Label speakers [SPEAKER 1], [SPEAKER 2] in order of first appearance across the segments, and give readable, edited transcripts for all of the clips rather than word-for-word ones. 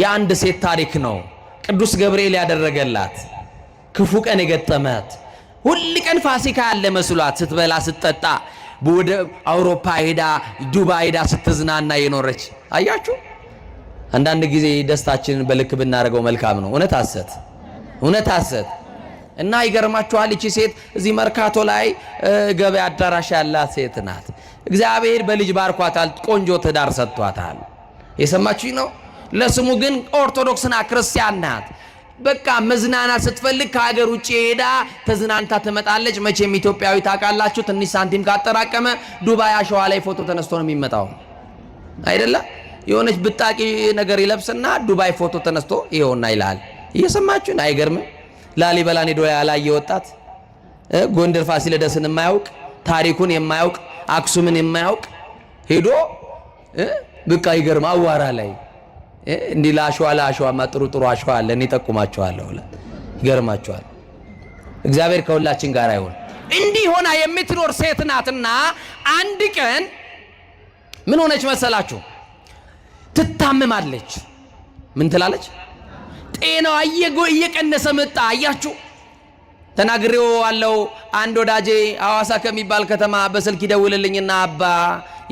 [SPEAKER 1] የአንድ ሴት ታሪክ ነው። ቅዱስ ገብርኤል ያደረገላት ክፉ ቀን የገጠማት ሁሉ ቀን ፋሲካ ያለ መስሏት ስትበላ ስትጠጣ ወደ አውሮፓ ሄዳ ዱባይ ሄዳ ስትዝናና የኖረች አያችሁ። አንዳንድ ጊዜ ደስታችንን በልክ ብናደርገው መልካም ነው። እውነት ሐሰት እና ይገርማችኋል። እቺ ሴት እዚህ መርካቶ ላይ ገበያ አዳራሽ ያላት ሴት ናት። እግዚአብሔር በልጅ ባርኳታል። ቆንጆ ትዳር ሰጥቷታል። የሰማችሁኝ ነው። ለስሙ ግን ኦርቶዶክስና ክርስቲያን ናት። በቃ መዝናናት ስትፈልግ ከሀገር ውጭ ሄዳ ተዝናንታ ትመጣለች። መቼም ኢትዮጵያዊ ታውቃላችሁ፣ ትንሽ ሳንቲም ካጠራቀመ ዱባይ አሸዋ ላይ ፎቶ ተነስቶ ነው የሚመጣው አይደለ? የሆነች ብጣቂ ነገር ይለብስና ዱባይ ፎቶ ተነስቶ ይኸውና ይላል። እየሰማችሁን? አይገርምም? ላሊበላን ሄዶ ያላየ ወጣት፣ ጎንደር ፋሲለደስን የማያውቅ ታሪኩን የማያውቅ አክሱምን የማያውቅ ሄዶ በቃ ይገርም አዋራ ላይ እንዲህ ለአሸዋማ ጥሩ አሸዋ አለ እኔ ጠቁማቸዋለሁ። ይገርማቸዋል። እግዚአብሔር ከሁላችን ጋር ይሁን። እንዲህ ሆና የምትኖር ሴት ናትና አንድ ቀን ምን ሆነች መሰላችሁ? ትታመማለች። ምን ትላለች? ጤናዋ እየቀነሰ መጣ። አያችሁ፣ ተናግሬው አለው። አንድ ወዳጄ ሐዋሳ ከሚባል ከተማ በስልክ ይደውልልኝና አባ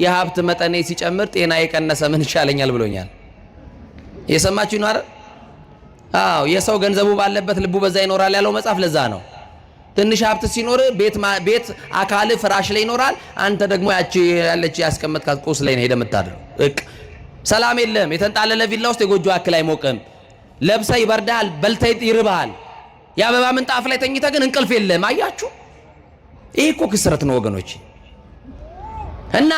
[SPEAKER 1] የሀብት መጠኔ ሲጨምር ጤና የቀነሰ ምን ይሻለኛል ብሎኛል። የሰማችሁ ነው አይደል? አዎ፣ የሰው ገንዘቡ ባለበት ልቡ በዛ ይኖራል ያለው መጽሐፍ ለዛ ነው። ትንሽ ሀብት ሲኖር ቤት አካል ፍራሽ ላይ ይኖራል። አንተ ደግሞ ያቺ ያለች ያስቀመጥካት ቁስ ላይ ነው ሄደ የምታድረው። ሰላም የለም። የተንጣለለ ቪላ ውስጥ የጎጆ አክል አይሞቅም። ለብሰ ይበርዳል፣ በልተ ይርባል። የአበባ ምንጣፍ ላይ ተኝተ ግን እንቅልፍ የለም። አያችሁ፣ ይህ እኮ ክስረት ነው ወገኖች። እና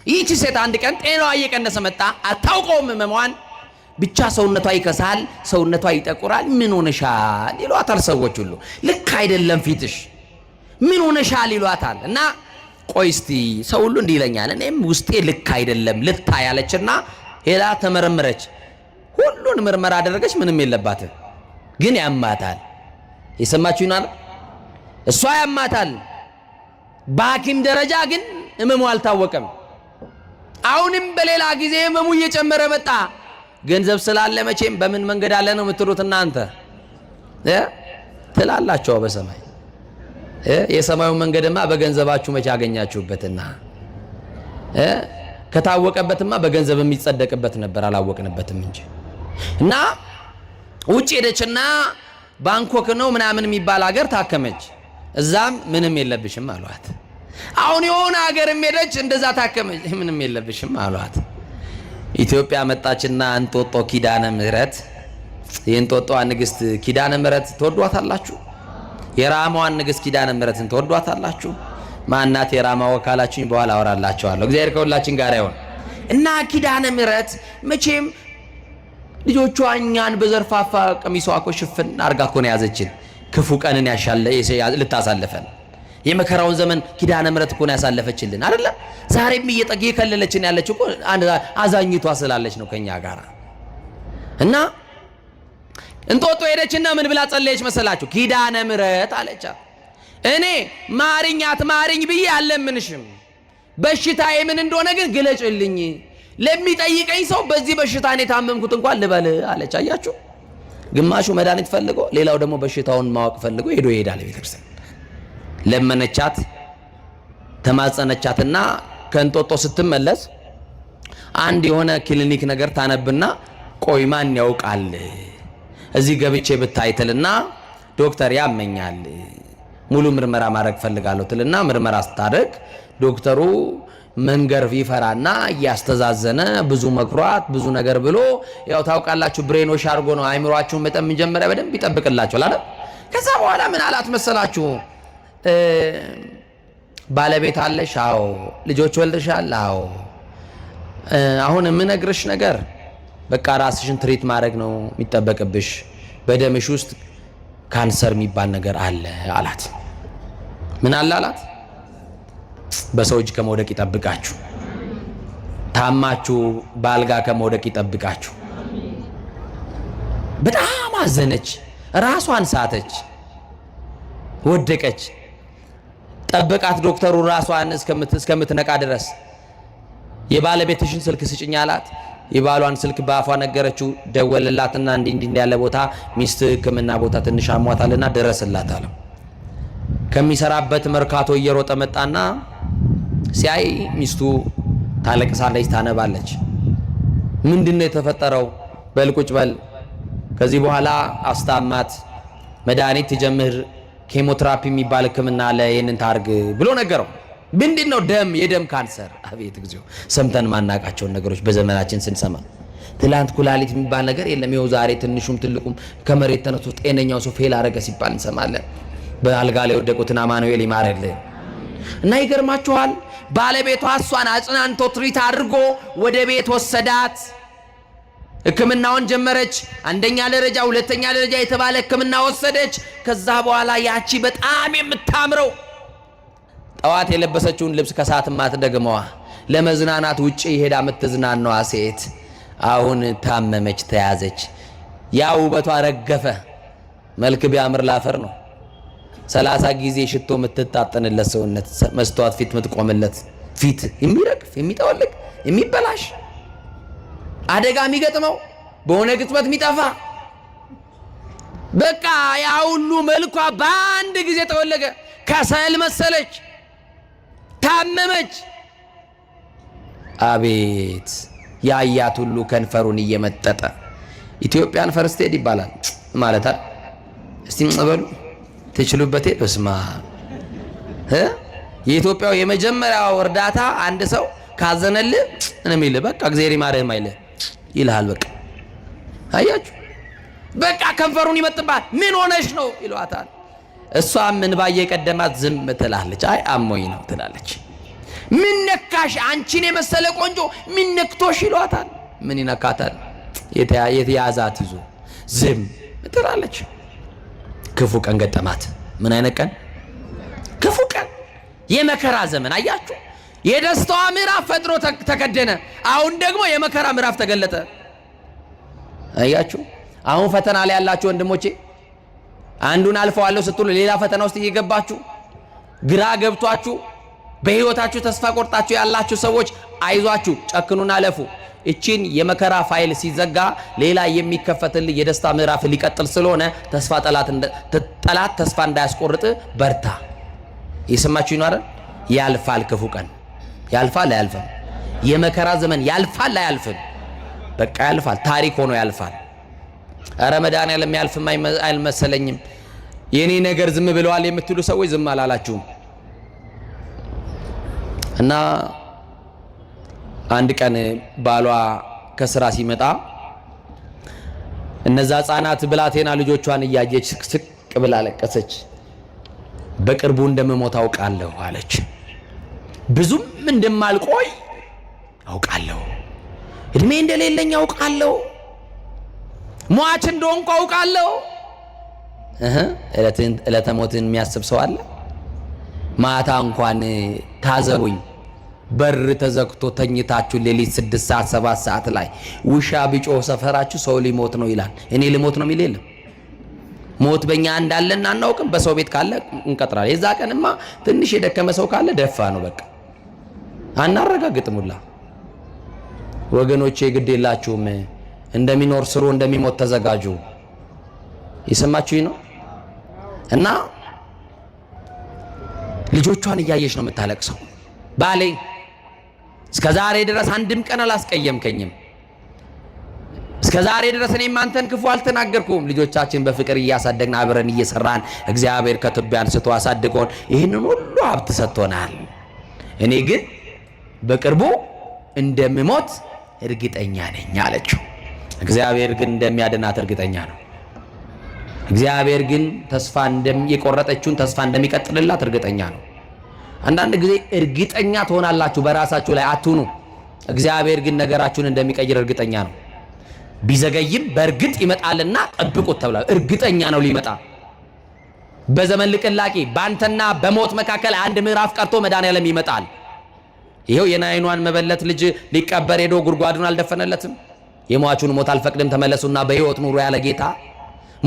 [SPEAKER 1] ይህቺ ሴት አንድ ቀን ጤናዋ እየቀነሰ መጣ። አታውቀውም ህመሟን። ብቻ ሰውነቷ ይከሳል፣ ሰውነቷ ይጠቁራል። ምን ሆነሻል ይሏታል ሰዎች ሁሉ። ልክ አይደለም ፊትሽ፣ ምን ሆነሻል ይሏታል። እና ቆይ እስቲ ሰው ሁሉ እንዲህ ይለኛል፣ እኔም ውስጤ ልክ አይደለም ልታይ ያለችና ሄዳ ተመረመረች። ሁሉን ምርመራ አደረገች፣ ምንም የለባትም። ግን ያማታል። የሰማችሁኝ አይደል? እሷ ያማታል። በሐኪም ደረጃ ግን ህመሙ አልታወቀም። አሁንም በሌላ ጊዜ ህመሙ እየጨመረ መጣ። ገንዘብ ስላለ መቼም በምን መንገድ አለ ነው የምትሉት እናንተ ትላላችሁ። በሰማይ የሰማዩ መንገድማ በገንዘባችሁ መቼ አገኛችሁበትና ከታወቀበትማ በገንዘብ የሚጸደቅበት ነበር፣ አላወቅንበትም እንጂ። እና ውጭ ሄደችና ባንኮክ ነው ምናምን የሚባል ሀገር ታከመች። እዛም ምንም የለብሽም አሏት። አሁን የሆነ ሀገር ሄደች፣ እንደዛ ታከመች፣ ምንም የለብሽም አሏት። ኢትዮጵያ መጣችና እንጦጦ ኪዳነ ምህረት፣ የእንጦጦዋ ንግስት ኪዳነ ምህረት ተወዷታላችሁ? የራማዋን ንግስት ኪዳነ ምህረትን ተወዷታላችሁ? ማናት የራማ ወካላችሁኝ? በኋላ አወራላችኋለሁ። እግዚአብሔር ከሁላችን ጋር ይሁን። እና ኪዳነ ምህረት መቼም ልጆቿ እኛን በዘርፋፋ ቀሚሷ እኮ ሽፍን አርጋ እኮ ነው ያዘችን። ክፉ ቀንን ልታሳልፈን የመከራውን ዘመን ኪዳነ ምህረት እኮ ነው ያሳለፈችልን አይደለ? ዛሬም እየከለለችን ያለች እኮ አዛኝቷ ስላለች ነው ከኛ ጋር። እና እንጦጦ ሄደችና ምን ብላ ጸለየች መሰላችሁ? ኪዳነ ምህረት አለቻት፣ እኔ ማርኝ ብዬ አልለምንሽም፣ በሽታዬ ምን እንደሆነ ግን ግለጭልኝ፣ ለሚጠይቀኝ ሰው በዚህ በሽታ እኔ ታመምኩት እንኳን ልበል አለች። አያችሁ፣ ግማሹ መድኃኒት ፈልጎ፣ ሌላው ደግሞ በሽታውን ማወቅ ፈልጎ ሄዶ ይሄዳል ቤተክርስቲያን። ለመነቻት፣ ተማጸነቻትና ከእንጦጦ ስትመለስ አንድ የሆነ ክሊኒክ ነገር ታነብና ቆይ ማን ያውቃል እዚህ ገብቼ ብታይትልና ዶክተር ያመኛል ሙሉ ምርመራ ማድረግ ፈልጋለሁ ትልና ምርመራ ስታደርግ ዶክተሩ መንገር ይፈራና እያስተዛዘነ ብዙ መክሯት ብዙ ነገር ብሎ ያው ታውቃላችሁ ብሬኖሽ አድርጎ ነው አይምሯችሁን መጠን መጀመሪያ በደንብ ይጠብቅላችኋል አይደል? ከዛ በኋላ ምን አላት መሰላችሁ? ባለቤት አለሽ? አዎ። ልጆች ወልደሻል? አዎ። አሁን የምነግርሽ ነገር በቃ ራስሽን ትሪት ማድረግ ነው የሚጠበቅብሽ። በደምሽ ውስጥ ካንሰር የሚባል ነገር አለ አላት። ምን አለ አላት? በሰው እጅ ከመውደቅ ይጠብቃችሁ፣ ታማችሁ ባልጋ ከመውደቅ ይጠብቃችሁ። በጣም አዘነች፣ ራሷን ሳተች፣ ወደቀች። ጠበቃት ዶክተሩ ራሷን እስከምትነቃ ድረስ። የባለቤትሽን ስልክ ስጭኝ አላት። የባሏን ስልክ በአፏ ነገረችው። ደወለላትና እንዲህ ያለ ቦታ ሚስት ሕክምና ቦታ ትንሽ አሟታልና ድረስላት አለው። ከሚሰራበት መርካቶ እየሮጠ መጣና ሲያይ ሚስቱ ታለቅሳለች፣ ታነባለች። ምንድነው የተፈጠረው? በል ቁጭ በል፣ ከዚህ በኋላ አስታማት፣ መድኃኒት ትጀምር፣ ኬሞቴራፒ የሚባል ሕክምና አለ፣ ይህንን ታርግ ብሎ ነገረው። ምንድነው? ደም፣ የደም ካንሰር። አቤት እግዚኦ! ሰምተን ማናቃቸውን ነገሮች በዘመናችን ስንሰማ፣ ትላንት ኩላሊት የሚባል ነገር የለም፣ ይኸው ዛሬ ትንሹም ትልቁም ከመሬት ተነስቶ ጤነኛው ሰው ፌል አረገ ሲባል እንሰማለን። በአልጋ ላይ ወደቁትን አማኑኤል ይማረልን። እና ይገርማችኋል፣ ባለቤቷ እሷን አጽናንቶ ትሪት አድርጎ ወደ ቤት ወሰዳት። ሕክምናውን ጀመረች። አንደኛ ደረጃ፣ ሁለተኛ ደረጃ የተባለ ሕክምና ወሰደች። ከዛ በኋላ ያቺ በጣም የምታምረው ጠዋት የለበሰችውን ልብስ ከሰዓት ማትደግመዋ ለመዝናናት ውጪ ሄዳ የምትዝናናዋ ሴት አሁን ታመመች፣ ተያዘች። ያ ውበቷ ረገፈ። መልክ ቢያምር ላፈር ነው። 30 ጊዜ ሽቶ የምትታጠንለት ሰውነት፣ መስተዋት ፊት የምትቆምለት ፊት የሚረግፍ የሚጠወልቅ የሚበላሽ አደጋ የሚገጥመው በሆነ ግጥመት የሚጠፋ በቃ ያ ሁሉ መልኳ በአንድ ጊዜ ተወለገ። ከሰል መሰለች፣ ታመመች። አቤት ያያት ሁሉ ከንፈሩን እየመጠጠ ኢትዮጵያን ፈርስት ኤድ ይባላል ማለት አይደል? እስቲ እንበሉ ትችሉበቴ። በስማ የኢትዮጵያው የመጀመሪያው እርዳታ አንድ ሰው ካዘነልህ እነሚል በቃ እግዚአብሔር ይማረህም አይልህ ይልሃል። በቃ አያችሁ፣ በቃ ከንፈሩን ይመጥባል። ምን ሆነሽ ነው ይሏታል። እሷም እንባ እየቀደማት ዝም ትላለች። አይ አሞኝ ነው ትላለች። ምን ነካሽ? አንቺን የመሰለ ቆንጆ ምን ነክቶሽ ይሏታል። ምን ይነካታል? የተያዛት ይዞ ዝም ትላለች። ክፉ ቀን ገጠማት። ምን አይነት ቀን? ክፉ ቀን፣ የመከራ ዘመን። አያችሁ፣ የደስታዋ ምዕራፍ ፈጥኖ ተከደነ። አሁን ደግሞ የመከራ ምዕራፍ ተገለጠ። አያችሁ፣ አሁን ፈተና ላይ ያላችሁ ወንድሞቼ፣ አንዱን አልፈዋለሁ ስትሉ ሌላ ፈተና ውስጥ እየገባችሁ ግራ ገብቷችሁ በህይወታችሁ ተስፋ ቆርጣችሁ ያላችሁ ሰዎች አይዟችሁ፣ ጨክኑና አለፉ። እቺን የመከራ ፋይል ሲዘጋ ሌላ የሚከፈትልህ የደስታ ምዕራፍ ሊቀጥል ስለሆነ ተስፋ ጠላት ተስፋ እንዳያስቆርጥ በርታ። የሰማችሁኝ ነው አይደል? ያልፋል። ክፉ ቀን ያልፋል አያልፍም? የመከራ ዘመን ያልፋል አያልፍም? በቃ ያልፋል። ታሪክ ሆኖ ያልፋል። ኧረ መድኃኒዓለም ያልፍም አይመሰለኝም። የኔ ነገር ዝም ብለዋል የምትሉ ሰዎች ዝም አላላችሁም። እና አንድ ቀን ባሏ ከስራ ሲመጣ እነዛ ህፃናት ብላቴና ልጆቿን እያየች ስቅ ብላ ለቀሰች። በቅርቡ እንደምሞት አውቃለሁ አለች። ብዙም እንደማልቆይ አውቃለሁ፣ እድሜ እንደሌለኝ አውቃለሁ፣ ሟች እንደሆንኩ አውቃለሁ። ዕለተ ሞትን የሚያስብ ሰው አለ? ማታ እንኳን ታዘቡኝ፣ በር ተዘግቶ ተኝታችሁ ሌሊት 6 ሰዓት 7 ሰዓት ላይ ውሻ ቢጮህ ሰፈራችሁ ሰው ሊሞት ነው ይላል። እኔ ልሞት ነው የሚል የለም። ሞት በእኛ እንዳለን አናውቅም። በሰው ቤት ካለ እንቀጥራለን። የዛ ቀንማ ትንሽ የደከመ ሰው ካለ ደፋ ነው በቃ፣ አናረጋግጥሙላ። ወገኖቼ ግድ የላችሁም፣ እንደሚኖር ስሩ፣ እንደሚሞት ተዘጋጁ። የሰማችሁኝ ነው? እና ልጆቿን እያየች ነው የምታለቅሰው። ባሌ እስከ ዛሬ ድረስ አንድም ቀን አላስቀየምከኝም፣ እስከ ዛሬ ድረስ እኔም አንተን ክፉ አልተናገርኩም። ልጆቻችን በፍቅር እያሳደግን አብረን እየሰራን እግዚአብሔር ከትቢያ አንስቶ አሳድጎን ይህንን ሁሉ ሀብት ሰጥቶናል። እኔ ግን በቅርቡ እንደምሞት እርግጠኛ ነኝ አለችው። እግዚአብሔር ግን እንደሚያድናት እርግጠኛ ነው። እግዚአብሔር ግን ተስፋ የቆረጠችውን ተስፋ እንደሚቀጥልላት እርግጠኛ ነው። አንዳንድ ጊዜ እርግጠኛ ትሆናላችሁ በራሳችሁ ላይ አትሁኑ። እግዚአብሔር ግን ነገራችሁን እንደሚቀይር እርግጠኛ ነው። ቢዘገይም በእርግጥ ይመጣልና ጠብቁት ተብሏል። እርግጠኛ ነው ሊመጣ። በዘመን ልቅላቄ ባንተና በሞት መካከል አንድ ምዕራፍ ቀርቶ መድኃኒዓለም ይመጣል። ይሄው የናይኗን መበለት ልጅ ሊቀበር ሄዶ ጉድጓዱን አልደፈነለትም። የሟቹን ሞት አልፈቅድም ተመለሱና በህይወት ኑሩ ያለ ጌታ፣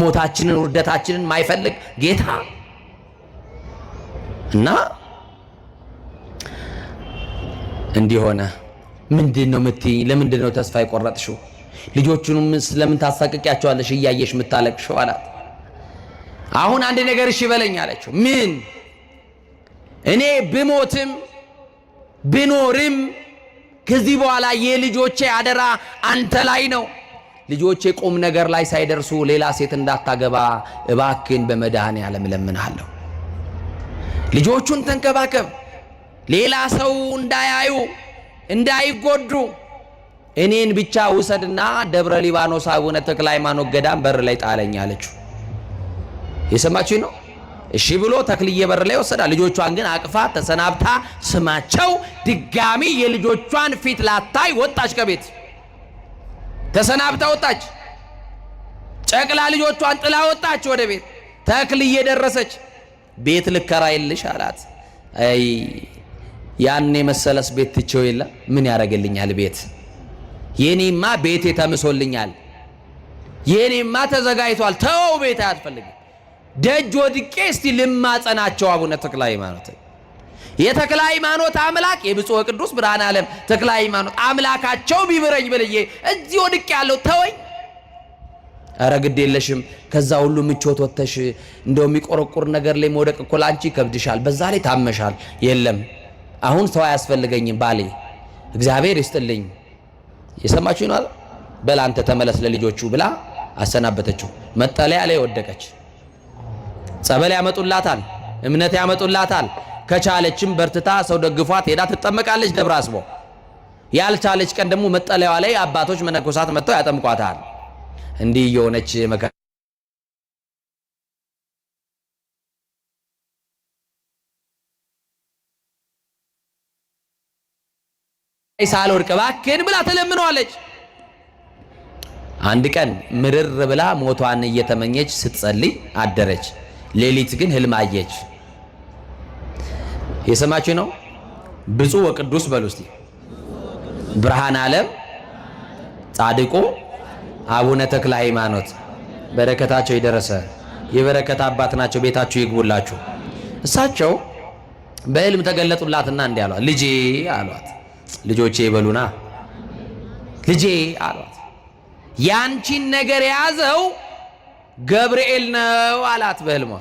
[SPEAKER 1] ሞታችንን ውርደታችንን ማይፈልግ ጌታ እና እንዲህ ሆነ። ምንድነው ምትይ? ለምንድነው ተስፋ የቆረጥሽው? ልጆቹንም ስለምን ታሳቅቂያቸዋለሽ እያየሽ ምታለቅሽው አላት። አሁን አንድ ነገር እሺ በለኝ አለችው። ምን? እኔ ብሞትም ብኖርም ከዚህ በኋላ የልጆቼ አደራ አንተ ላይ ነው። ልጆቼ ቁም ነገር ላይ ሳይደርሱ ሌላ ሴት እንዳታገባ እባክን በመድኃኔዓለም እለምንሃለሁ። ልጆቹን ተንከባከብ፣ ሌላ ሰው እንዳያዩ እንዳይጎዱ፣ እኔን ብቻ ውሰድና ደብረ ሊባኖስ አቡነ ተክለ ሃይማኖት ገዳም በር ላይ ጣለኝ አለችው። የሰማችሁ ነው። እሺ ብሎ ተክልዬ በር ላይ ወሰዳ። ልጆቿን ግን አቅፋ ተሰናብታ ስማቸው ድጋሚ የልጆቿን ፊት ላታይ ወጣች። ከቤት ተሰናብታ ወጣች። ጨቅላ ልጆቿን ጥላ ወጣች ወደ ቤት። ተክልዬ ደረሰች። ቤት ልከራይልሽ አላት። አይ ያኔ መሰለስ ቤት ትቼው የለ ምን ያረጋልኛል ቤት? የኔማ ቤቴ ተምሶልኛል፣ የኔማ ተዘጋጅቷል። ተው ቤት አያስፈልግም። ደጅ ወድቄ እስቲ ልማጸናቸው አቡነ ተክለ ሃይማኖት። የተክለ ሃይማኖት አምላክ የብፁዕ ቅዱስ ብርሃነ ዓለም ተክለ ሃይማኖት አምላካቸው ቢምረኝ ብለዬ እዚህ ወድቄ ያለው ተወኝ። አረ ግድ የለሽም ከዛ ሁሉ ምቾት ወተሽ እንደው የሚቆረቁር ነገር ላይ መውደቅ እኮ ላንቺ ከብድሻል፣ በዛ ላይ ታመሻል። የለም አሁን ሰው አያስፈልገኝም ባሌ እግዚአብሔር ይስጥልኝ። የሰማችሁ ነው። በል አንተ ተመለስ ለልጆቹ ብላ አሰናበተችው። መጠለያ ላይ ወደቀች። ጸበል ያመጡላታል፣ እምነት ያመጡላታል። ከቻለችም በርትታ ሰው ደግፏት ሄዳ ትጠመቃለች ደብረ አስቦ። ያልቻለች ቀን ደግሞ መጠለያዋ ላይ አባቶች መነኮሳት መጥተው ያጠምቋታል። እንዲህ የሆነች ሳልወድቅ እባክህን ብላ ተለምነዋለች። አንድ ቀን ምርር ብላ ሞቷን እየተመኘች ስትጸልይ አደረች። ሌሊት ግን ህልም አየች። የሰማችሁ ነው። ብፁዕ ወቅዱስ በሉ እስቲ ብርሃነ ዓለም ጻድቁ አቡነ ተክለ ሃይማኖት በረከታቸው ይደረሰ። የበረከት አባት ናቸው። ቤታችሁ ይግቡላችሁ። እሳቸው በህልም ተገለጡላትና እንዲህ አሏት። ልጄ አሏት። ልጆቼ ይበሉና ልጄ አሏት። ያንቺን ነገር የያዘው ገብርኤል ነው አላት በህልሟ።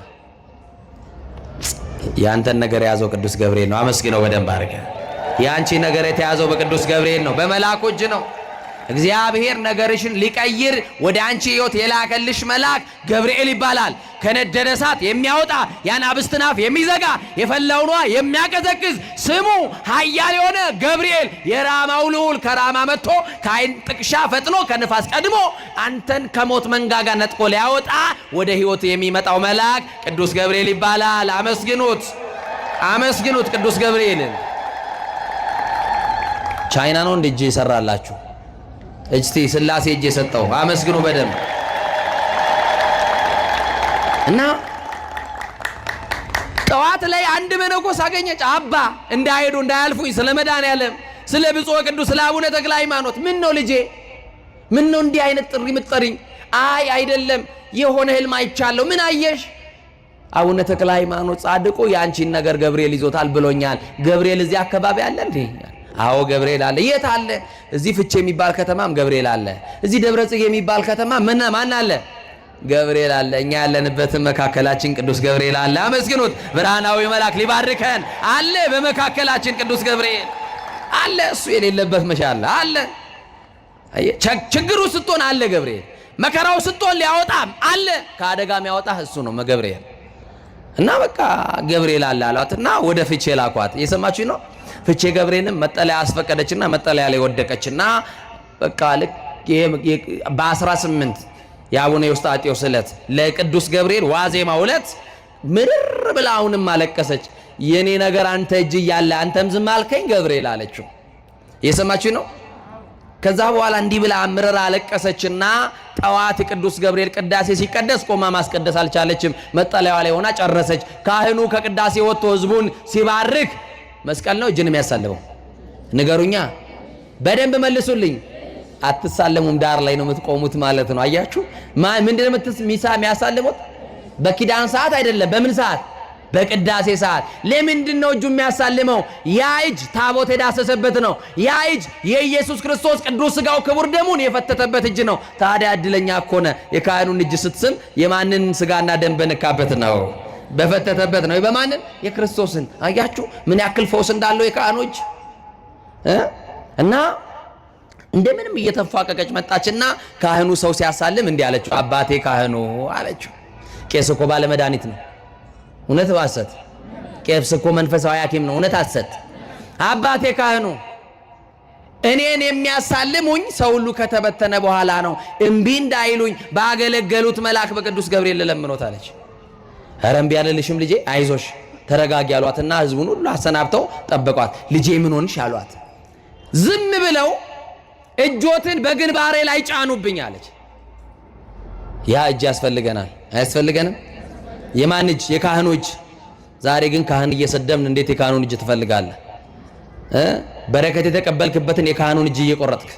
[SPEAKER 1] ያንተን ነገር የያዘው ቅዱስ ገብርኤል ነው። አመስግነው በደንብ አድርገ። ያንቺ ነገር የተያዘው በቅዱስ ገብርኤል ነው፣ በመላኩ እጅ ነው። እግዚአብሔር ነገርሽን ሊቀይር ወደ አንቺ ህይወት የላከልሽ መልአክ ገብርኤል ይባላል። ከነደደ እሳት የሚያወጣ የአናብስትን አፍ የሚዘጋ የፈላውን ውሃ የሚያቀዘቅዝ ስሙ ኃያል የሆነ ገብርኤል የራማው ልዑል ከራማ መጥቶ ከዓይን ጥቅሻ ፈጥኖ ከንፋስ ቀድሞ አንተን ከሞት መንጋጋ ነጥቆ ሊያወጣ ወደ ህይወት የሚመጣው መልአክ ቅዱስ ገብርኤል ይባላል። አመስግኑት፣ አመስግኑት ቅዱስ ገብርኤልን። ቻይና ነው እንደ እጅ ይሰራላችሁ። እጅቲ ስላሴ እጅ የሰጠው አመስግኑ በደንብ እና ጠዋት ላይ አንድ መነኮስ አገኘች። አባ እንዳይሄዱ እንዳያልፉኝ ስለ መድኃኔዓለም ስለ ብፁዕ ቅዱስ ስለ አቡነ ተክለ ሃይማኖት። ምን ነው ልጄ፣ ምን ነው እንዲህ አይነት ጥሪ የምትጠሪኝ? አይ አይደለም የሆነ ህልም አይቻለሁ። ምን አየሽ? አቡነ ተክለ ሃይማኖት ጻድቁ ያንቺን ነገር ገብርኤል ይዞታል ብሎኛል። ገብርኤል እዚህ አካባቢ አለ እንዴ? አዎ ገብርኤል አለ። የት አለ? እዚህ ፍቼ የሚባል ከተማም ገብርኤል አለ። እዚህ ደብረ ጽጌ የሚባል ከተማ ማን አለ? ገብርኤል አለ። እኛ ያለንበትም መካከላችን ቅዱስ ገብርኤል አለ። አመስግኑት። ብርሃናዊ መልአክ ሊባርከን አለ። በመካከላችን ቅዱስ ገብርኤል አለ። እሱ የሌለበት መሻል አለ። ችግሩ ስትሆን አለ ገብርኤል። መከራው ስትሆን ሊያወጣም አለ። ከአደጋም ያወጣህ እሱ ነው ገብርኤል። እና በቃ ገብርኤል አለ አሏትና ወደ ፍቼ ላኳት። የሰማችሁ ነው። ፍቼ ገብርኤልም መጠለያ አስፈቀደችና መጠለያ ላይ ወደቀችና በቃ ልክ በ18 የአቡነ ዮስጣጤዎስ ዕለት ለቅዱስ ገብርኤል ዋዜማ ዕለት ምርር ብላ አሁንም አለቀሰች። የኔ ነገር አንተ እጅ እያለ አንተም ዝም አልከኝ ገብርኤል አለችው። የሰማችሁ ነው። ከዛ በኋላ እንዲህ ብላ ምርር አለቀሰችና ጠዋት ቅዱስ ገብርኤል ቅዳሴ ሲቀደስ ቆማ ማስቀደስ አልቻለችም። መጠለያዋ ላይ ሆና ጨረሰች። ካህኑ ከቅዳሴ ወጥቶ ህዝቡን ሲባርክ መስቀል ነው እጅን የሚያሳልመው? ንገሩኛ፣ በደንብ መልሱልኝ። አትሳለሙም፣ ዳር ላይ ነው የምትቆሙት ማለት ነው። አያችሁ ምንድነው የሚያሳልሙት? በኪዳን ሰዓት አይደለም። በምን ሰዓት? በቅዳሴ ሰዓት ለምንድነው እጁ የሚያሳልመው? ያ እጅ ታቦት የዳሰሰበት ነው። ያ እጅ የኢየሱስ ክርስቶስ ቅዱስ ሥጋው ክቡር ደሙን የፈተተበት እጅ ነው። ታዲያ እድለኛ እኮ ነው። የካህኑን እጅ ስትስም የማንን ሥጋና ደም በነካበት ነው? በፈተተበት ነው። በማንን? የክርስቶስን። አያችሁ ምን ያክል ፈውስ እንዳለው የካህኑ እጅ እና እንደምንም እየተፋቀቀች መጣችና ካህኑ ሰው ሲያሳልም እንዲህ አለችው፣ አባቴ ካህኑ አለችው። ቄስ እኮ ባለ መድኃኒት ነው፣ እውነት ባሰት። ቄስ እኮ መንፈሳዊ ሐኪም ነው፣ እውነት አሰት። አባቴ ካህኑ እኔን የሚያሳልሙኝ ሰው ሁሉ ከተበተነ በኋላ ነው። እምቢ እንዳይሉኝ ባገለገሉት መልአክ በቅዱስ ገብርኤል ለምኖት አለች። ኧረ እምቢ አልልሽም ልጄ፣ አይዞሽ ተረጋጊ አሏትና ህዝቡን ሁሉ አሰናብተው ጠበቋት። ልጄ ምን ሆንሽ አሏት። ዝም ብለው እጆትን በግንባሬ ላይ ጫኑብኝ አለች። ያ እጅ ያስፈልገናል አያስፈልገንም? የማን እጅ? የካህኑ እጅ። ዛሬ ግን ካህን እየሰደብን እንዴት የካህኑን እጅ ትፈልጋለህ? በረከት የተቀበልክበትን የካህኑን እጅ እየቆረጥክ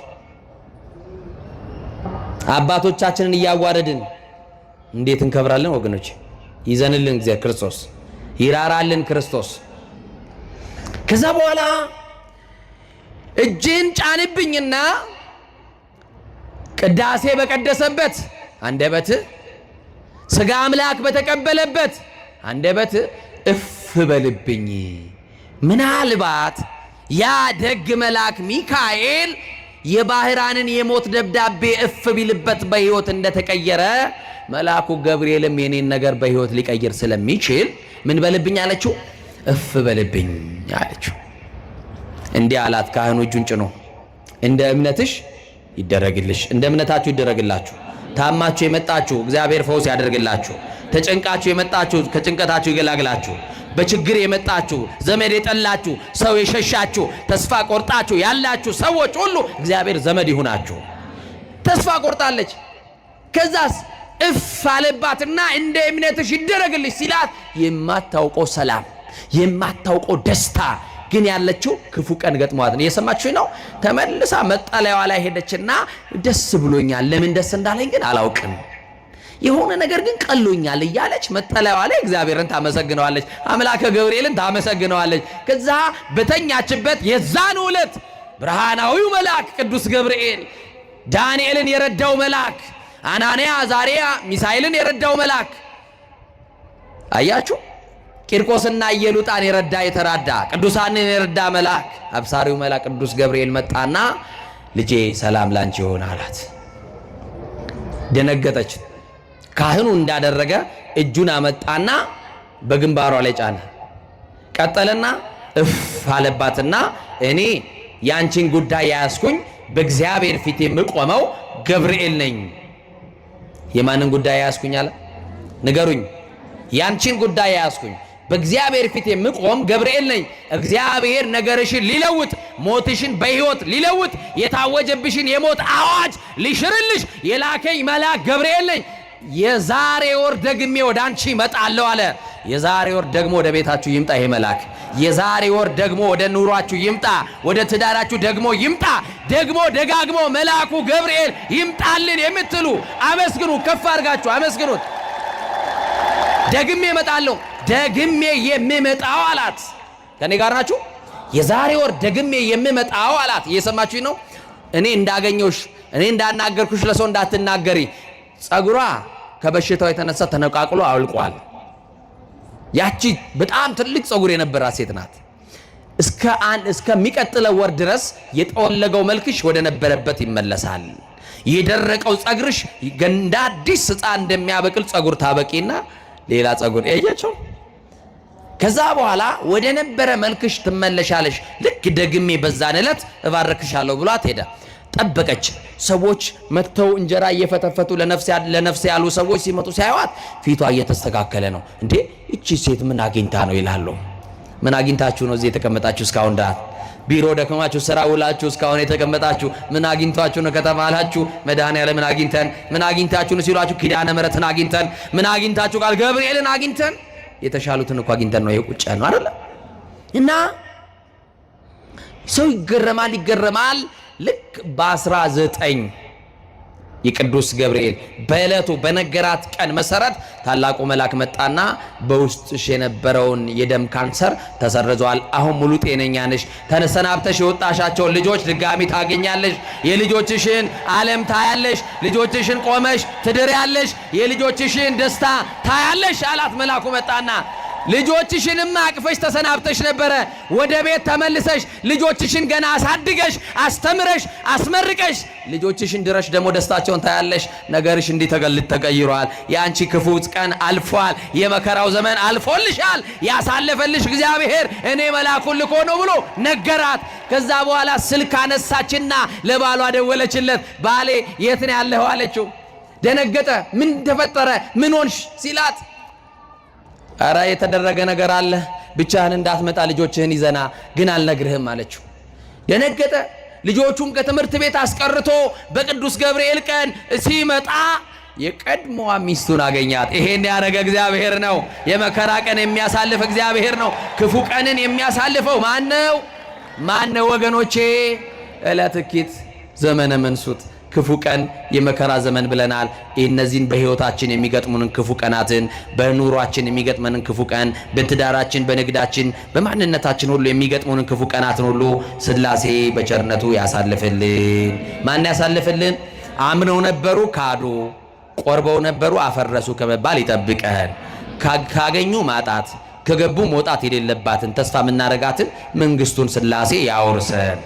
[SPEAKER 1] አባቶቻችንን እያዋረድን እንዴት እንከብራለን ወገኖች? ይዘንልን እግዚአብሔር ክርስቶስ፣ ይራራልን ክርስቶስ። ከዛ በኋላ እጅን ጫንብኝና ቅዳሴ በቀደሰበት አንደበት ሥጋ አምላክ በተቀበለበት አንደበት እፍ በልብኝ። ምናልባት ያ ደግ መልአክ ሚካኤል የባህራንን የሞት ደብዳቤ እፍ ቢልበት በሕይወት እንደተቀየረ መልአኩ ገብርኤልም የኔን ነገር በሕይወት ሊቀይር ስለሚችል ምን በልብኝ አለችው? እፍ በልብኝ አለችው። እንዲህ አላት። ካህኑ እጁን ጭኖ እንደ እምነትሽ ይደረግልሽ፣ እንደ እምነታችሁ ይደረግላችሁ። ታማችሁ የመጣችሁ እግዚአብሔር ፈውስ ያደርግላችሁ። ተጨንቃችሁ የመጣችሁ ከጭንቀታችሁ ይገላግላችሁ። በችግር የመጣችሁ ዘመድ የጠላችሁ ሰው የሸሻችሁ ተስፋ ቆርጣችሁ ያላችሁ ሰዎች ሁሉ እግዚአብሔር ዘመድ ይሁናችሁ። ተስፋ ቆርጣለች። ከዛስ እፍ አለባትና እንደ እምነትሽ ይደረግልሽ ሲላት የማታውቀው ሰላም የማታውቀው ደስታ ግን ያለችው ክፉ ቀን ገጥሟት ነው። እየሰማችሁ ነው። ተመልሳ መጠለያዋ ላይ ሄደችና ደስ ብሎኛል፣ ለምን ደስ እንዳለኝ ግን አላውቅም፣ የሆነ ነገር ግን ቀሎኛል እያለች መጠለያዋ ላይ እግዚአብሔርን ታመሰግነዋለች፣ አምላከ ገብርኤልን ታመሰግነዋለች። ከዛ በተኛችበት የዛን ዕለት ብርሃናዊው መልአክ ቅዱስ ገብርኤል ዳንኤልን የረዳው መልአክ፣ አናንያ አዛርያ ሚሳኤልን የረዳው መልአክ አያችሁ፣ ቂርቆስና ኢየሉጣን የረዳ የተራዳ ቅዱሳንን የረዳ መልአክ አብሳሪው መልአክ ቅዱስ ገብርኤል መጣና ልጄ ሰላም ላንቺ ይሁን አላት። ደነገጠች። ካህኑ እንዳደረገ እጁን አመጣና በግንባሯ ላይ ጫነ። ቀጠለና እፍ አለባትና እኔ ያንቺን ጉዳይ ያያዝኩኝ በእግዚአብሔር ፊት የምቆመው ገብርኤል ነኝ። የማንን ጉዳይ ያያዝኩኝ አለ? ንገሩኝ። ያንቺን ጉዳይ ያያዝኩኝ በእግዚአብሔር ፊት የምቆም ገብርኤል ነኝ። እግዚአብሔር ነገርሽን ሊለውጥ፣ ሞትሽን በሕይወት ሊለውጥ፣ የታወጀብሽን የሞት አዋጅ ሊሽርልሽ የላከኝ መልአክ ገብርኤል ነኝ። የዛሬ ወር ደግሜ ወደ አንቺ እመጣለሁ አለ። የዛሬ ወር ደግሞ ወደ ቤታችሁ ይምጣ ይሄ መልአክ። የዛሬ ወር ደግሞ ወደ ኑሯችሁ ይምጣ፣ ወደ ትዳራችሁ ደግሞ ይምጣ። ደግሞ ደጋግሞ መልአኩ ገብርኤል ይምጣልን የምትሉ አመስግኑ፣ ከፍ አድርጋችሁ አመስግኑት። ደግሜ እመጣለሁ፣ ደግሜ የምመጣው አላት። ከኔ ጋር ናችሁ? የዛሬ ወር ደግሜ የምመጣው አላት። እየሰማችሁኝ ነው? እኔ እንዳገኘሁሽ፣ እኔ እንዳናገርኩሽ ለሰው እንዳትናገሪ። ጸጉሯ ከበሽታው የተነሳ ተነቃቅሎ አውልቋል። ያቺ በጣም ትልቅ ጸጉር የነበራት ሴት ናት። እስከሚቀጥለው ወር ድረስ የጠወለገው መልክሽ ወደ ነበረበት ይመለሳል። የደረቀው ጸጉርሽ እንደ አዲስ ሕፃን እንደሚያበቅል ጸጉር ታበቂና ሌላ ጸጉር ያያቸው። ከዛ በኋላ ወደ ነበረ መልክሽ ትመለሻለሽ። ልክ ደግሜ በዛን ዕለት እባርክሻለሁ ብሏት ሄደ። ጠበቀች። ሰዎች መጥተው እንጀራ እየፈተፈቱ ለነፍስ ያሉ ሰዎች ሲመጡ ሲያዩት ፊቷ እየተስተካከለ ነው። እንዴ እቺ ሴት ምን አግኝታ ነው ይላሉ። ምን አግኝታችሁ ነው እዚህ የተቀመጣችሁ? እስካሁን ዳት ቢሮ ደከማችሁ፣ ስራ ውላችሁ እስካሁን የተቀመጣችሁ ምን አግኝታችሁ ነው ከተባላችሁ፣ መድኃኔዓለም ምን አግኝተን፣ ምን አግኝታችሁ ነው ሲሏችሁ፣ ኪዳነ ምሕረትን አግኝተን፣ ምን አግኝታችሁ ቃል ገብርኤልን አግኝተን፣ የተሻሉትን እኮ አግኝተን ነው የቁጭ ነው አይደል? እና ሰው ይገረማል። ልክ በ19 የቅዱስ ገብርኤል በዕለቱ በነገራት ቀን መሰረት ታላቁ መልአክ መጣና በውስጥሽ የነበረውን የደም ካንሰር ተሰርዟል፣ አሁን ሙሉ ጤነኛ ነሽ፣ ተሰናብተሽ የወጣሻቸውን ልጆች ድጋሚ ታገኛለሽ፣ የልጆችሽን ዓለም ታያለሽ፣ ልጆችሽን ቆመሽ ትድሪያለሽ፣ የልጆችሽን ደስታ ታያለሽ አላት። መልአኩ መጣና ልጆችሽንም አቅፈሽ ተሰናብተሽ ነበረ፣ ወደ ቤት ተመልሰሽ ልጆችሽን ገና አሳድገሽ አስተምረሽ አስመርቀሽ ልጆችሽን ድረሽ ደግሞ ደስታቸውን ታያለሽ። ነገርሽ እንዲህ ተቀይሯል። የአንቺ ክፉ ቀን አልፏል። የመከራው ዘመን አልፎልሻል። ያሳለፈልሽ እግዚአብሔር እኔ መልአኩን ልኮ ነው ብሎ ነገራት። ከዛ በኋላ ስልክ አነሳችና ለባሏ ደወለችለት። ባሌ የት ነው ያለኸው አለችው። ደነገጠ። ምን ተፈጠረ? ምን ሆንሽ ሲላት አረ የተደረገ ነገር አለ፣ ብቻህን እንዳትመጣ ልጆችህን ይዘና ግን አልነግርህም አለችው። ደነገጠ። ልጆቹን ከትምህርት ቤት አስቀርቶ በቅዱስ ገብርኤል ቀን ሲመጣ የቀድሞዋ ሚስቱን አገኛት። ይሄን ያደረገ እግዚአብሔር ነው። የመከራ ቀን የሚያሳልፍ እግዚአብሔር ነው። ክፉ ቀንን የሚያሳልፈው ማነው? ማነው ወገኖቼ? ዕለትኪት ዘመነ መንሱት ክፉ ቀን የመከራ ዘመን ብለናል። እነዚህን በህይወታችን የሚገጥሙንን ክፉ ቀናትን፣ በኑሯችን የሚገጥመንን ክፉ ቀን፣ በትዳራችን፣ በንግዳችን፣ በማንነታችን ሁሉ የሚገጥሙንን ክፉ ቀናትን ሁሉ ሥላሴ በቸርነቱ ያሳልፍልን። ማን ያሳልፍልን? አምነው ነበሩ ካዱ፣ ቆርበው ነበሩ አፈረሱ ከመባል ይጠብቀን። ካገኙ ማጣት፣ ከገቡ መውጣት የሌለባትን ተስፋ የምናረጋትን መንግስቱን ሥላሴ ያወርሰን።